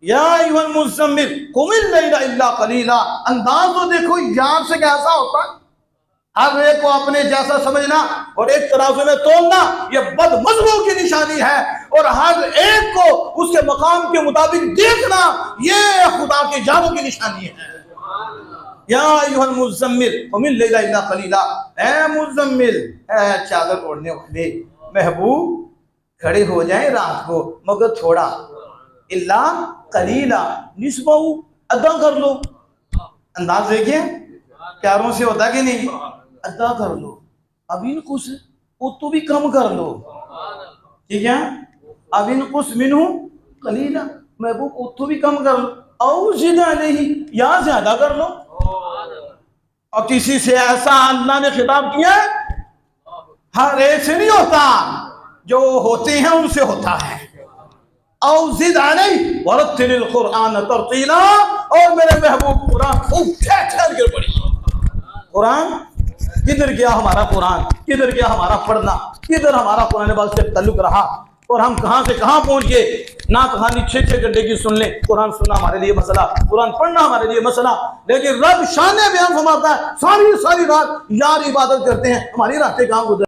یا ایھا المزمل قم اللیل الا قلیلا. انداز تو دیکھو یہاں سے کیسا ہوتا ہے. ہر ایک کو اپنے جیسا سمجھنا اور ایک ترازو میں تولنا یہ بد مذہبوں کی نشانی ہے، اور ہر ایک کو اس کے مقام کے مطابق دیکھنا یہ خدا کے جانوں کی نشانی ہے. یا ایھا المزمل قم اللیل الا قلیلا. اے مزمل، اے چادر اوڑھنے والے محبوب، کھڑے ہو جائیں رات کو مگر تھوڑا. الا قلیلا، نصفہ ادا کر لو. انداز دیکھیں پیاروں سے ہوتا کہ نہیں. ادا کر لو. اب ان کچھ وہ تو بھی کم کر لو. ٹھیک ہے. اب ان کچھ منہ قلیلا، محبوب وہ تو بھی کم کر لو. او زد علیہ، یا زیادہ کر لو. اور کسی سے ایسا اللہ نے خطاب کیا ہے؟ ہر ایک سے نہیں ہوتا، جو ہوتے ہیں ان سے ہوتا ہے. او زد علیہ ورتل القرآن ترتیلا. اور میرے محبوب قرآن خوب ٹھہر کے پڑھی. قرآن کدھر گیا ہمارا قرآن؟ کدھر گیا ہمارا پڑھنا؟ کدھر ہمارا قرآن پاک سے تعلق رہا؟ اور ہم کہاں سے کہاں پہنچ گئے؟ نہ کہانی 6 گھنٹے کی سن لیں، قرآن سننا ہمارے لیے مسئلہ، قرآن پڑھنا ہمارے لیے مسئلہ. لیکن رب شان بیان فرماتا ہے ساری رات یار عبادت کرتے ہیں، ہماری راتیں کہاں گزر